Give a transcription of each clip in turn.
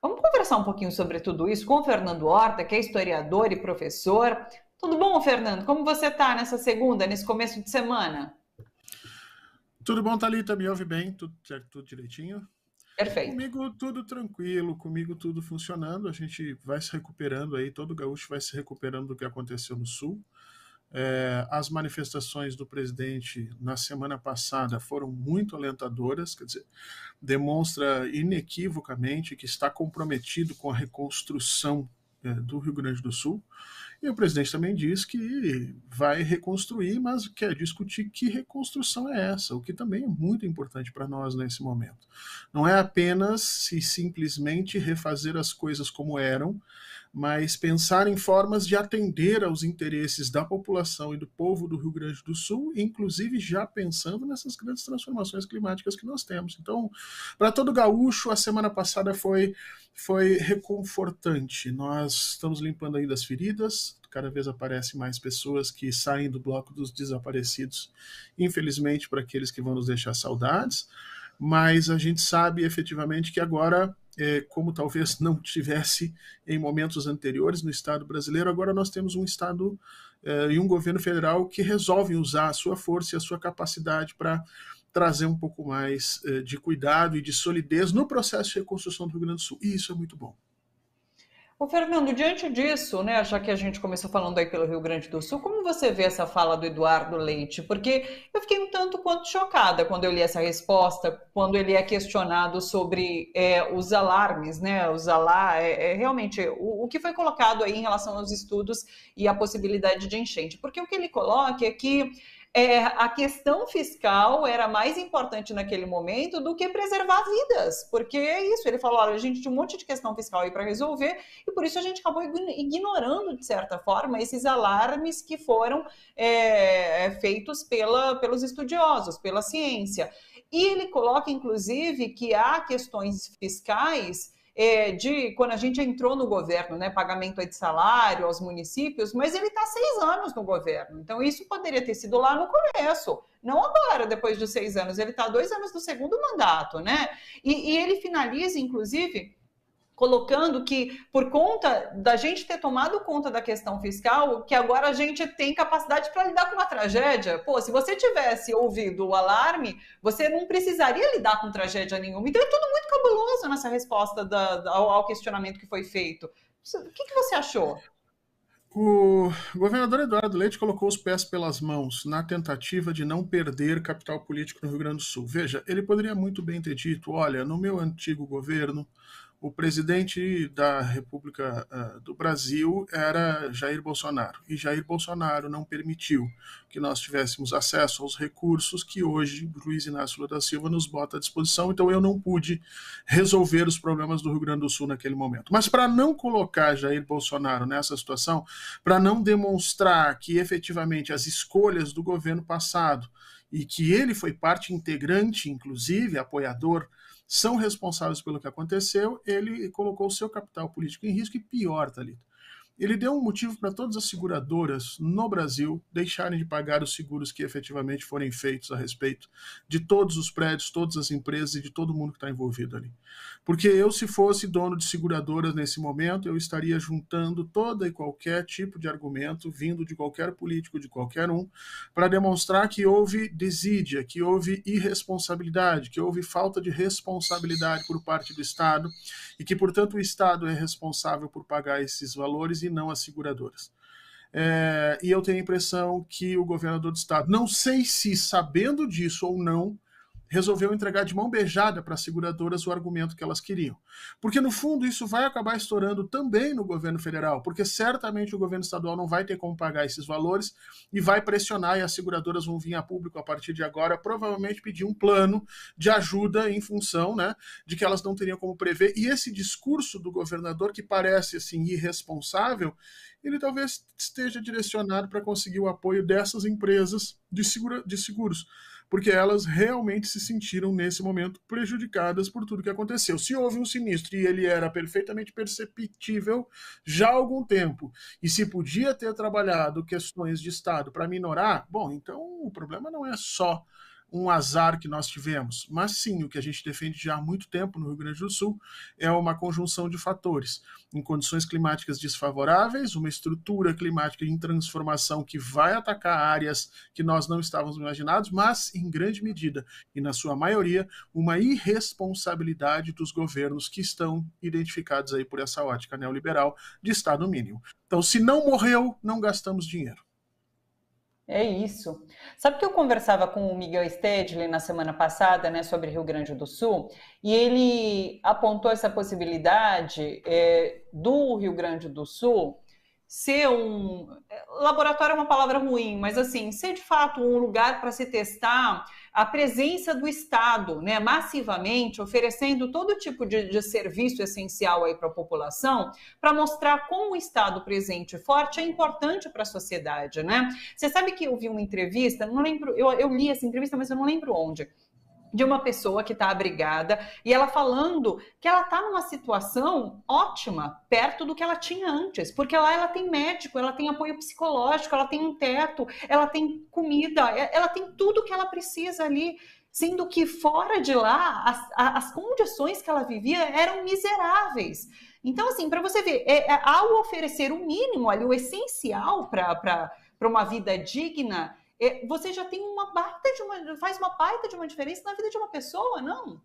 Vamos conversar um pouquinho sobre tudo isso com o Fernando Horta, que é historiador e professor. Tudo bom, Fernando? Como você está nessa segunda, nesse começo de semana? Tudo bom, Thalita? Me ouve bem? Tudo certo, tudo direitinho? Perfeito. Comigo tudo tranquilo, comigo tudo funcionando. A gente vai se recuperando aí, todo gaúcho vai se recuperando do que aconteceu no Sul. As manifestações do presidente na semana passada foram muito alentadoras, quer dizer, demonstra inequivocamente que está comprometido com a reconstrução do Rio Grande do Sul. E o presidente também diz que vai reconstruir, mas quer discutir que reconstrução é essa, o que também é muito importante para nós nesse momento. Não é apenas se simplesmente refazer as coisas como eram, mas pensar em formas de atender aos interesses da população e do povo do Rio Grande do Sul, inclusive já pensando nessas grandes transformações climáticas que nós temos. Então, para todo gaúcho, a semana passada foi reconfortante. Nós estamos limpando ainda as feridas, cada vez aparecem mais pessoas que saem do bloco dos desaparecidos, infelizmente para aqueles que vão nos deixar saudades, mas a gente sabe efetivamente que agora, como talvez não tivesse em momentos anteriores no Estado brasileiro, agora nós temos um Estado e um governo federal que resolvem usar a sua força e a sua capacidade para trazer um pouco mais de cuidado e de solidez no processo de reconstrução do Rio Grande do Sul. E isso é muito bom. Ô, Fernando, diante disso, né, já que a gente começou falando aí pelo Rio Grande do Sul, como você vê essa fala do Eduardo Leite? Porque eu fiquei um tanto quanto chocada quando eu li essa resposta, quando ele é questionado sobre os alarmes, né, realmente o que foi colocado aí em relação aos estudos e a possibilidade de enchente. Porque o que ele coloca é que a questão fiscal era mais importante naquele momento do que preservar vidas, porque é isso, ele falou, olha, a gente tinha um monte de questão fiscal aí para resolver, e por isso a gente acabou ignorando, de certa forma, esses alarmes que foram feitos pelos estudiosos, pela ciência. E ele coloca, inclusive, que há questões fiscais de quando a gente entrou no governo, né, pagamento de salário aos municípios, mas ele está 6 anos no governo, então isso poderia ter sido lá no começo, não agora, depois de 6 anos, ele está 2 anos do segundo mandato, né? E ele finaliza, inclusive, colocando que, por conta da gente ter tomado conta da questão fiscal, que agora a gente tem capacidade para lidar com uma tragédia. Pô, se você tivesse ouvido o alarme, você não precisaria lidar com tragédia nenhuma. Então é tudo muito cabuloso nessa resposta ao questionamento que foi feito. O que você achou? O governador Eduardo Leite colocou os pés pelas mãos na tentativa de não perder capital político no Rio Grande do Sul. Veja, ele poderia muito bem ter dito: olha, no meu antigo governo, o presidente da República do Brasil era Jair Bolsonaro. E Jair Bolsonaro não permitiu que nós tivéssemos acesso aos recursos que hoje Luiz Inácio Lula da Silva nos bota à disposição. Então eu não pude resolver os problemas do Rio Grande do Sul naquele momento. Mas para não colocar Jair Bolsonaro nessa situação, para não demonstrar que efetivamente as escolhas do governo passado e que ele foi parte integrante, inclusive apoiador, são responsáveis pelo que aconteceu, ele colocou o seu capital político em risco e pior, Thalita. Ele deu um motivo para todas as seguradoras no Brasil deixarem de pagar os seguros que efetivamente forem feitos a respeito de todos os prédios, todas as empresas e de todo mundo que está envolvido ali. Porque eu, se fosse dono de seguradoras nesse momento, eu estaria juntando toda e qualquer tipo de argumento vindo de qualquer político, de qualquer um, para demonstrar que houve desídia, que houve irresponsabilidade, que houve falta de responsabilidade por parte do Estado e que, portanto, o Estado é responsável por pagar esses valores e não as seguradoras. E eu tenho a impressão que o governador do Estado, não sei se sabendo disso ou não, resolveu entregar de mão beijada para as seguradoras o argumento que elas queriam. Porque, no fundo, isso vai acabar estourando também no governo federal, porque certamente o governo estadual não vai ter como pagar esses valores e vai pressionar, e as seguradoras vão vir a público a partir de agora, provavelmente pedir um plano de ajuda em função, né, de que elas não teriam como prever. E esse discurso do governador, que parece assim irresponsável, ele talvez esteja direcionado para conseguir o apoio dessas empresas de seguros, porque elas realmente se sentiram, nesse momento, prejudicadas por tudo que aconteceu. Se houve um sinistro e ele era perfeitamente perceptível já há algum tempo, e se podia ter trabalhado questões de Estado para minorar, bom, então o problema não é só um azar que nós tivemos, mas sim, o que a gente defende já há muito tempo no Rio Grande do Sul é uma conjunção de fatores. Em condições climáticas desfavoráveis, uma estrutura climática em transformação que vai atacar áreas que nós não estávamos imaginados, mas em grande medida e na sua maioria, uma irresponsabilidade dos governos que estão identificados aí por essa ótica neoliberal de Estado mínimo. Então, se não morreu, não gastamos dinheiro. É isso. Sabe que eu conversava com o Miguel Stedley na semana passada, né, sobre Rio Grande do Sul, e ele apontou essa possibilidade do Rio Grande do Sul ser um laboratório é uma palavra ruim, mas assim, ser de fato um lugar para se testar a presença do Estado, né, massivamente, oferecendo todo tipo de serviço essencial aí para a população, para mostrar como o Estado presente e forte é importante para a sociedade, né? Você sabe que eu vi uma entrevista, não lembro, eu li essa entrevista, mas eu não lembro onde, de uma pessoa que está abrigada e ela falando que ela está numa situação ótima, perto do que ela tinha antes, porque lá ela tem médico, ela tem apoio psicológico, ela tem um teto, ela tem comida, ela tem tudo que ela precisa ali, sendo que fora de lá, as condições que ela vivia eram miseráveis. Então, assim, para você ver, ao oferecer o mínimo ali, o essencial para uma vida digna, você já tem faz uma baita de uma diferença na vida de uma pessoa, não?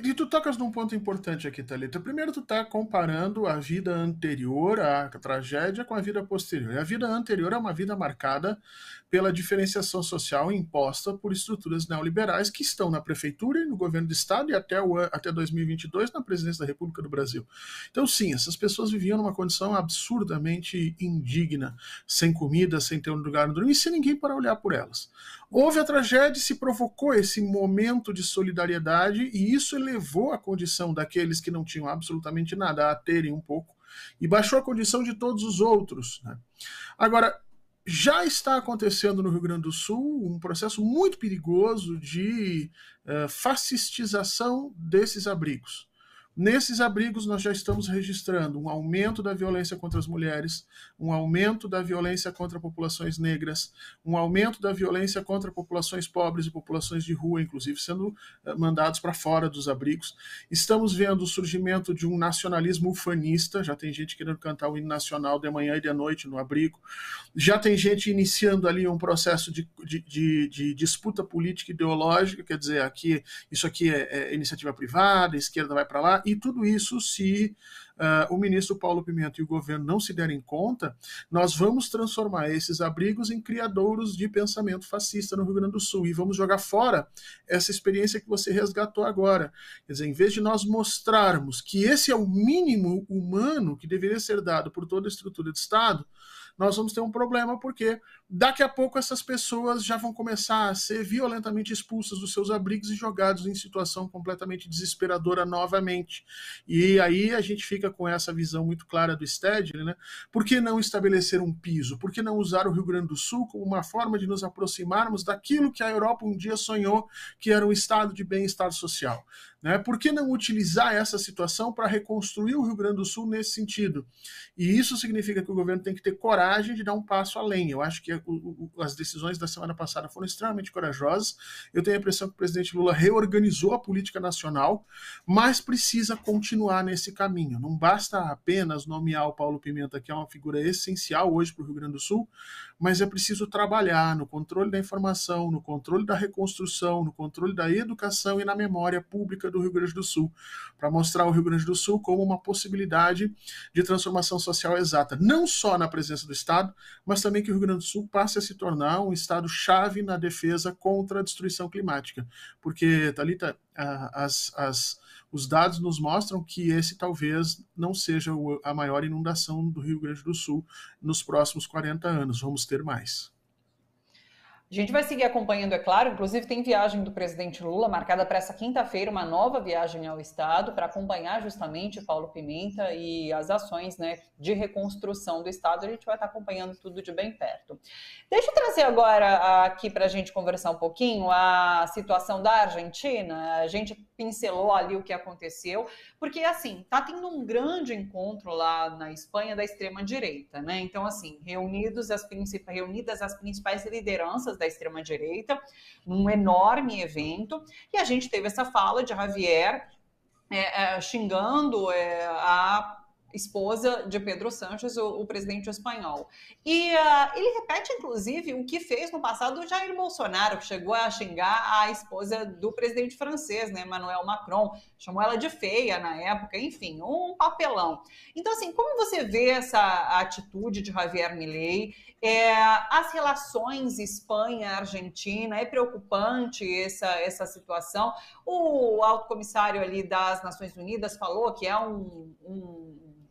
E tu tocas num ponto importante aqui, Thalita. Primeiro, tu tá comparando a vida anterior à tragédia com a vida posterior. E a vida anterior é uma vida marcada pela diferenciação social imposta por estruturas neoliberais que estão na prefeitura e no governo do estado e até 2022 na presidência da República do Brasil. Então, sim, essas pessoas viviam numa condição absurdamente indigna, sem comida, sem ter um lugar onde dormir, e sem ninguém para olhar por elas. Houve a tragédia e se provocou esse momento de solidariedade e isso elevou a condição daqueles que não tinham absolutamente nada a terem um pouco e baixou a condição de todos os outros, né? Agora, já está acontecendo no Rio Grande do Sul um processo muito perigoso de fascistização desses abrigos. Nesses abrigos, nós já estamos registrando um aumento da violência contra as mulheres, um aumento da violência contra populações negras, um aumento da violência contra populações pobres e populações de rua, inclusive sendo mandados para fora dos abrigos. Estamos vendo o surgimento de um nacionalismo ufanista, já tem gente querendo cantar o hino nacional de manhã e de noite no abrigo, já tem gente iniciando ali um processo de disputa política e ideológica, quer dizer, isso aqui é iniciativa privada, a esquerda vai para lá, e tudo isso, se o ministro Paulo Pimenta e o governo não se derem conta, nós vamos transformar esses abrigos em criadouros de pensamento fascista no Rio Grande do Sul e vamos jogar fora essa experiência que você resgatou agora. Quer dizer, em vez de nós mostrarmos que esse é o mínimo humano que deveria ser dado por toda a estrutura de Estado, nós vamos ter um problema, porque daqui a pouco essas pessoas já vão começar a ser violentamente expulsas dos seus abrigos e jogados em situação completamente desesperadora novamente. E aí a gente fica com essa visão muito clara do Stedley, né? Por que não estabelecer um piso? Por que não usar o Rio Grande do Sul como uma forma de nos aproximarmos daquilo que a Europa um dia sonhou, que era um estado de bem-estar social? Né? Por que não utilizar essa situação para reconstruir o Rio Grande do Sul nesse sentido? E isso significa que o governo tem que ter coragem de dar um passo além. Eu acho que as decisões da semana passada foram extremamente corajosas. Eu tenho a impressão que o presidente Lula reorganizou a política nacional, mas precisa continuar nesse caminho. Não basta apenas nomear o Paulo Pimenta, que é uma figura essencial hoje para o Rio Grande do Sul, mas é preciso trabalhar no controle da informação, no controle da reconstrução, no controle da educação e na memória pública do Rio Grande do Sul, para mostrar o Rio Grande do Sul como uma possibilidade de transformação social exata, não só na presença do Estado, mas também que o Rio Grande do Sul passe a se tornar um Estado-chave na defesa contra a destruição climática. Porque, Thalita, os dados nos mostram que esse talvez não seja a maior inundação do Rio Grande do Sul nos próximos 40 anos. Vamos ter mais. A gente vai seguir acompanhando, é claro, inclusive tem viagem do presidente Lula marcada para essa quinta-feira, uma nova viagem ao Estado para acompanhar justamente Paulo Pimenta e as ações, né, de reconstrução do Estado. A gente vai estar acompanhando tudo de bem perto. Deixa eu trazer agora aqui para a gente conversar um pouquinho a situação da Argentina. A gente pincelou ali o que aconteceu, porque assim, tá tendo um grande encontro lá na Espanha da extrema-direita, né? Então, assim, reunidas as principais lideranças da extrema-direita, num enorme evento, e a gente teve essa fala de Javier xingando a esposa de Pedro Sánchez, o presidente espanhol. E ele repete, inclusive, o que fez no passado o Jair Bolsonaro, que chegou a xingar a esposa do presidente francês, né, Emmanuel Macron, chamou ela de feia na época, enfim, um papelão. Então, assim, como você vê essa atitude de Javier Milei? As relações Espanha-Argentina, é preocupante essa situação. O alto comissário ali das Nações Unidas falou que é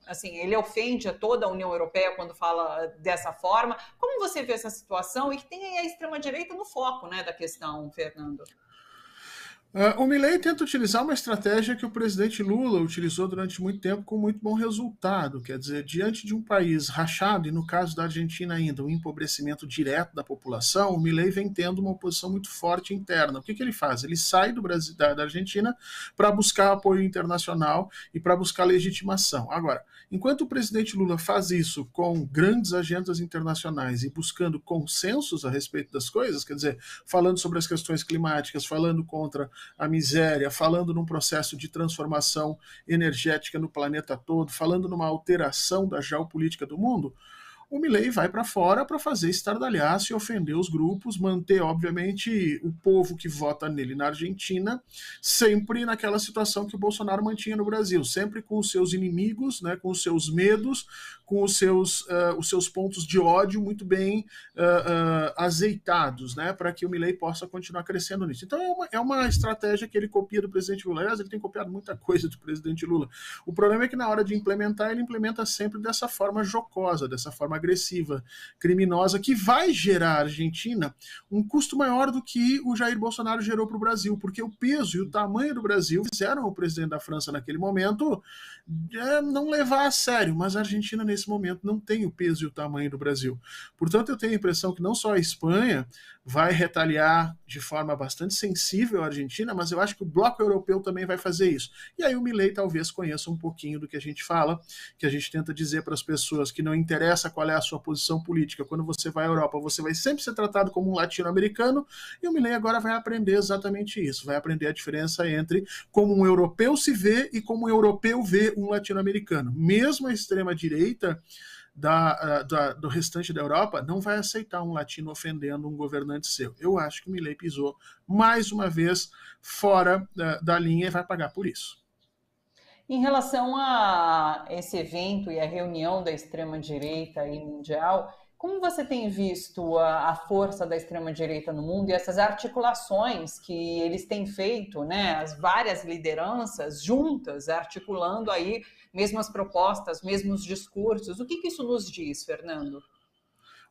assim, ele ofende a toda a União Europeia quando fala dessa forma. Como você vê essa situação e que tem a extrema-direita no foco, né, da questão, Fernando? O Milei tenta utilizar uma estratégia que o presidente Lula utilizou durante muito tempo com muito bom resultado, quer dizer, diante de um país rachado, e no caso da Argentina ainda, um empobrecimento direto da população, o Milei vem tendo uma posição muito forte interna. O que ele faz? Ele sai do Brasil, da Argentina para buscar apoio internacional e para buscar legitimação. Agora, enquanto o presidente Lula faz isso com grandes agendas internacionais e buscando consensos a respeito das coisas, quer dizer, falando sobre as questões climáticas, falando contra a miséria, falando num processo de transformação energética no planeta todo, falando numa alteração da geopolítica do mundo, o Milei vai para fora para fazer estardalhaço e ofender os grupos, manter, obviamente, o povo que vota nele na Argentina sempre naquela situação que o Bolsonaro mantinha no Brasil, sempre com os seus inimigos, né, com os seus medos, com os seus pontos de ódio muito bem azeitados, né, para que o Milei possa continuar crescendo nisso. Então é uma estratégia que ele copia do presidente Lula. Aliás, ele tem copiado muita coisa do presidente Lula. O problema é que na hora de implementar, ele implementa sempre dessa forma jocosa, dessa forma agressiva, criminosa, que vai gerar à Argentina um custo maior do que o Jair Bolsonaro gerou para o Brasil, porque o peso e o tamanho do Brasil fizeram o presidente da França naquele momento não levar a sério, mas a Argentina nesse momento não tem o peso e o tamanho do Brasil. Portanto, eu tenho a impressão que não só a Espanha vai retaliar de forma bastante sensível a Argentina, mas eu acho que o bloco europeu também vai fazer isso. E aí o Milei talvez conheça um pouquinho do que a gente fala, que a gente tenta dizer para as pessoas que não interessa qual é a sua posição política. Quando você vai à Europa, você vai sempre ser tratado como um latino-americano, e o Milei agora vai aprender exatamente isso, vai aprender a diferença entre como um europeu se vê e como um europeu vê um latino-americano. Mesmo a extrema-direita do restante da Europa não vai aceitar um latino ofendendo um governante seu. Eu acho que o Milei pisou mais uma vez fora da linha e vai pagar por isso. Em relação a esse evento e a reunião da extrema-direita e mundial, como você tem visto a força da extrema-direita no mundo e essas articulações que eles têm feito, né, as várias lideranças juntas, articulando aí mesmas propostas, mesmos discursos? O que isso nos diz, Fernando?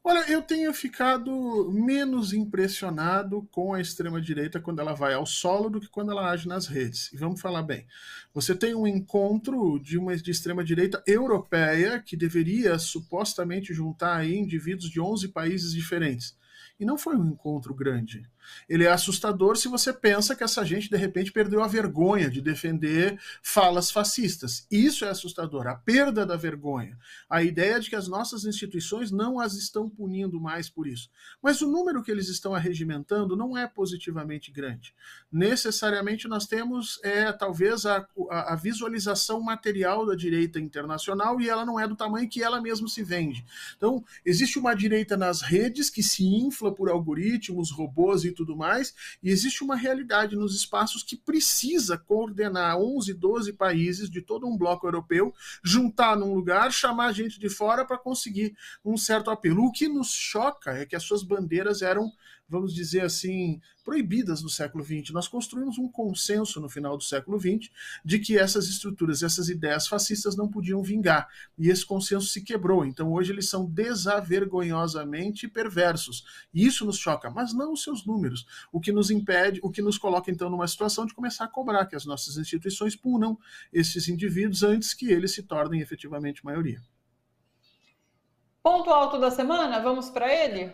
Olha, eu tenho ficado menos impressionado com a extrema-direita quando ela vai ao solo do que quando ela age nas redes. E vamos falar bem. Você tem um encontro de extrema-direita europeia que deveria supostamente juntar aí indivíduos de 11 países diferentes. E não foi um encontro grande. Ele é assustador se você pensa que essa gente, de repente, perdeu a vergonha de defender falas fascistas. Isso é assustador, a perda da vergonha. A ideia de que as nossas instituições não as estão punindo mais por isso. Mas o número que eles estão arregimentando não é positivamente grande. Necessariamente nós temos, talvez, a visualização material da direita internacional, e ela não é do tamanho que ela mesma se vende. Então, existe uma direita nas redes que se infla por algoritmos, robôs e tudo mais, e existe uma realidade nos espaços que precisa coordenar 11, 12 países de todo um bloco europeu, juntar num lugar, chamar gente de fora para conseguir um certo apelo. O que nos choca é que as suas bandeiras eram, vamos dizer assim, proibidas no século XX. Nós construímos um consenso no final do século XX de que essas estruturas, essas ideias fascistas não podiam vingar. E esse consenso se quebrou. Então hoje eles são desavergonhosamente perversos. E isso nos choca, mas não os seus números. O que nos impede, o que nos coloca então numa situação de começar a cobrar que as nossas instituições punam esses indivíduos antes que eles se tornem efetivamente maioria. Ponto alto da semana, vamos para ele?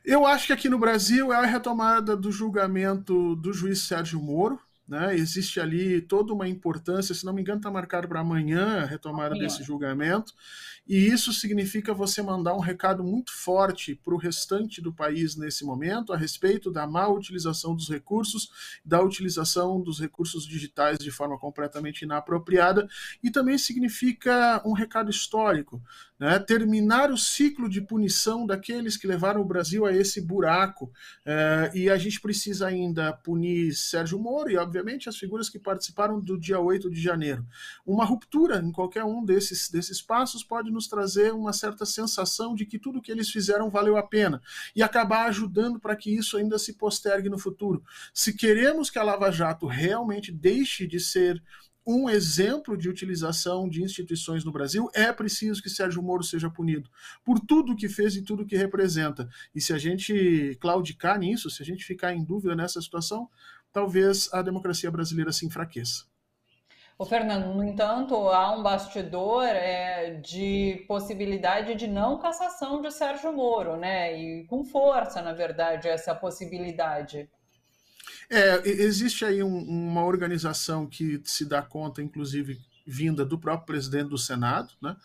Eu acho que aqui no Brasil é a retomada do julgamento do juiz Sérgio Moro. né? Existe ali toda uma importância, se não me engano, está marcado para amanhã a retomada desse julgamento, e isso significa você mandar um recado muito forte para o restante do país nesse momento a respeito da má utilização dos recursos, da utilização dos recursos digitais de forma completamente inapropriada, e também significa um recado histórico, né? Terminar o ciclo de punição daqueles que levaram o Brasil a esse buraco, e a gente precisa ainda punir Sérgio Moro e, obviamente, as figuras que participaram do dia 8 de janeiro. Uma ruptura em qualquer um desses passos pode nos trazer uma certa sensação de que tudo que eles fizeram valeu a pena e acabar ajudando para que isso ainda se postergue no futuro. Se queremos que a Lava Jato realmente deixe de ser um exemplo de utilização de instituições no Brasil, é preciso que Sérgio Moro seja punido por tudo que fez e tudo que representa. E se a gente claudicar nisso, se a gente ficar em dúvida nessa situação, talvez a democracia brasileira se enfraqueça. Ô, Fernando, no entanto, há um bastidor de possibilidade de não cassação de Sérgio Moro, né? E com força, na verdade, essa possibilidade. Existe aí uma organização que se dá conta, inclusive vinda do próprio presidente do Senado, né,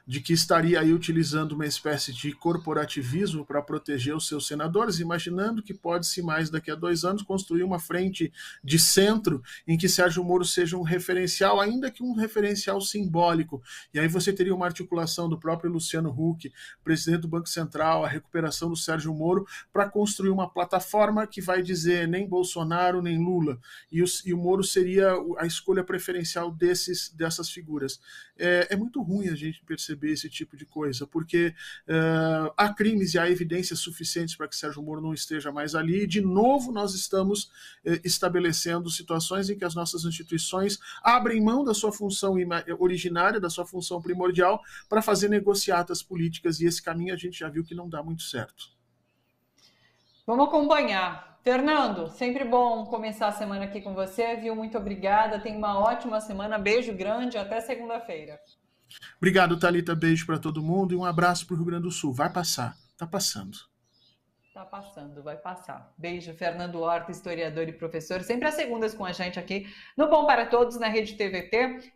de que estaria aí utilizando uma espécie de corporativismo para proteger os seus senadores, imaginando que pode-se mais daqui a 2 anos construir uma frente de centro em que Sérgio Moro seja um referencial, ainda que um referencial simbólico. E aí você teria uma articulação do próprio Luciano Huck, presidente do Banco Central, a recuperação do Sérgio Moro, para construir uma plataforma que vai dizer nem Bolsonaro, nem Lula. E o Moro seria a escolha preferencial dessas figuras. É muito ruim a gente perceber esse tipo de coisa, porque há crimes e há evidências suficientes para que Sérgio Moro não esteja mais ali, e de novo nós estamos estabelecendo situações em que as nossas instituições abrem mão da sua função originária, da sua função primordial, para fazer negociatas políticas, e esse caminho a gente já viu que não dá muito certo. Vamos acompanhar. Fernando, sempre bom começar a semana aqui com você, viu? Muito obrigada. Tenha uma ótima semana. Beijo grande. Até segunda-feira. Obrigado, Thalita. Beijo para todo mundo e um abraço para o Rio Grande do Sul. Vai passar. Tá passando. Tá passando, vai passar. Beijo, Fernando Horta, historiador e professor. Sempre às segundas com a gente aqui no Bom para Todos, na Rede TVT.